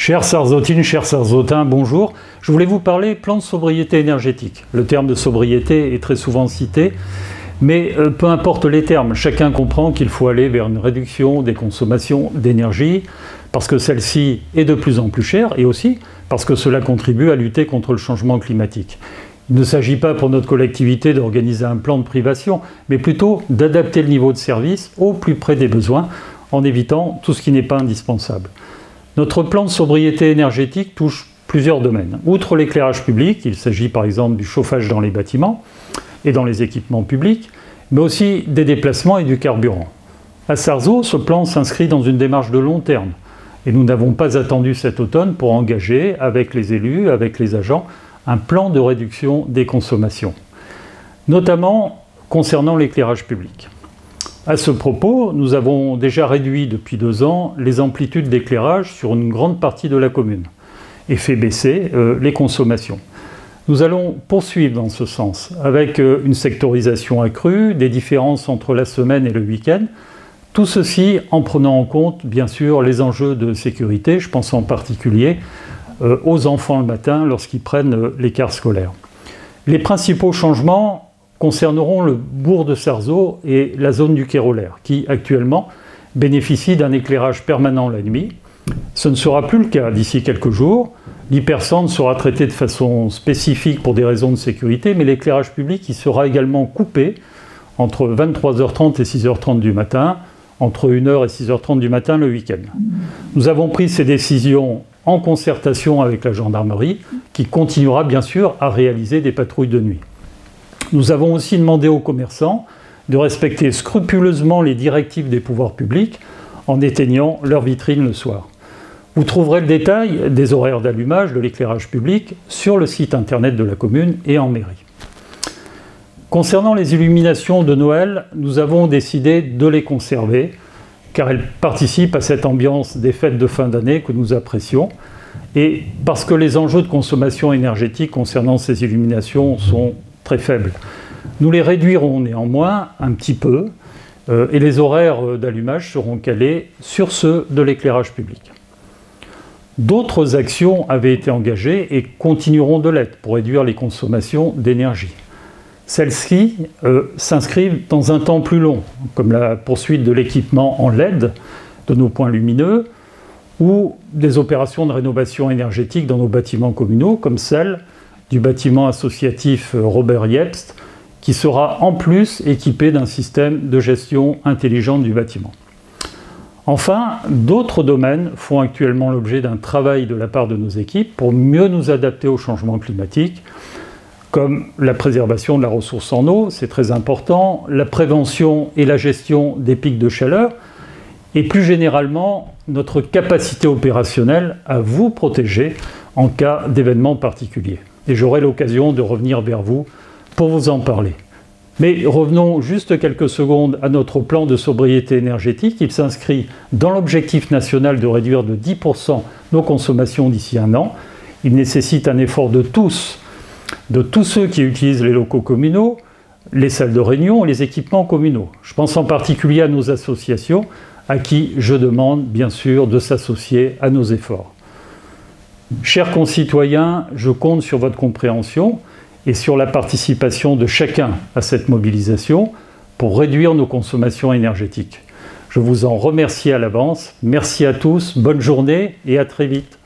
Chères Sarzotines, chers Sarzotins, bonjour. Je voulais vous parler plan de sobriété énergétique. Le terme de sobriété est très souvent cité, mais peu importe les termes, chacun comprend qu'il faut aller vers une réduction des consommations d'énergie, parce que celle-ci est de plus en plus chère, et aussi parce que cela contribue à lutter contre le changement climatique. Il ne s'agit pas pour notre collectivité d'organiser un plan de privation, mais plutôt d'adapter le niveau de service au plus près des besoins, en évitant tout ce qui n'est pas indispensable. Notre plan de sobriété énergétique touche plusieurs domaines. Outre l'éclairage public, il s'agit par exemple du chauffage dans les bâtiments et dans les équipements publics, mais aussi des déplacements et du carburant. À Sarzeau, ce plan s'inscrit dans une démarche de long terme et nous n'avons pas attendu cet automne pour engager, avec les élus, avec les agents, un plan de réduction des consommations, notamment concernant l'éclairage public. À ce propos, nous avons déjà réduit depuis 2 ans les amplitudes d'éclairage sur une grande partie de la commune et fait baisser les consommations. Nous allons poursuivre dans ce sens avec une sectorisation accrue, des différences entre la semaine et le week-end, tout ceci en prenant en compte bien sûr les enjeux de sécurité, je pense en particulier aux enfants le matin lorsqu'ils prennent les cars scolaires. Les principaux changements concerneront le bourg de Sarzeau et la zone du Kérolaire, qui actuellement bénéficient d'un éclairage permanent la nuit. Ce ne sera plus le cas d'ici quelques jours. L'hypercentre sera traité de façon spécifique pour des raisons de sécurité, mais l'éclairage public il sera également coupé entre 23h30 et 6h30 du matin, entre 1h et 6h30 du matin le week-end. Nous avons pris ces décisions en concertation avec la gendarmerie, qui continuera bien sûr à réaliser des patrouilles de nuit. Nous avons aussi demandé aux commerçants de respecter scrupuleusement les directives des pouvoirs publics en éteignant leurs vitrines le soir. Vous trouverez le détail des horaires d'allumage de l'éclairage public sur le site internet de la commune et en mairie. Concernant les illuminations de Noël, nous avons décidé de les conserver car elles participent à cette ambiance des fêtes de fin d'année que nous apprécions et parce que les enjeux de consommation énergétique concernant ces illuminations sont très faibles. Nous les réduirons néanmoins un petit peu et les horaires d'allumage seront calés sur ceux de l'éclairage public. D'autres actions avaient été engagées et continueront de l'être pour réduire les consommations d'énergie. Celles-ci s'inscrivent dans un temps plus long, comme la poursuite de l'équipement en LED de nos points lumineux ou des opérations de rénovation énergétique dans nos bâtiments communaux, comme celle du bâtiment associatif Robert Jepst, qui sera en plus équipé d'un système de gestion intelligente du bâtiment. Enfin, d'autres domaines font actuellement l'objet d'un travail de la part de nos équipes pour mieux nous adapter au changement climatique, comme la préservation de la ressource en eau, c'est très important, la prévention et la gestion des pics de chaleur, et plus généralement, notre capacité opérationnelle à vous protéger en cas d'événements particuliers. Et j'aurai l'occasion de revenir vers vous pour vous en parler. Mais revenons juste quelques secondes à notre plan de sobriété énergétique. Il s'inscrit dans l'objectif national de réduire de 10% nos consommations d'ici 1 an. Il nécessite un effort de tous ceux qui utilisent les locaux communaux, les salles de réunion et les équipements communaux. Je pense en particulier à nos associations, à qui je demande bien sûr de s'associer à nos efforts. Chers concitoyens, je compte sur votre compréhension et sur la participation de chacun à cette mobilisation pour réduire nos consommations énergétiques. Je vous en remercie à l'avance. Merci à tous, bonne journée et à très vite.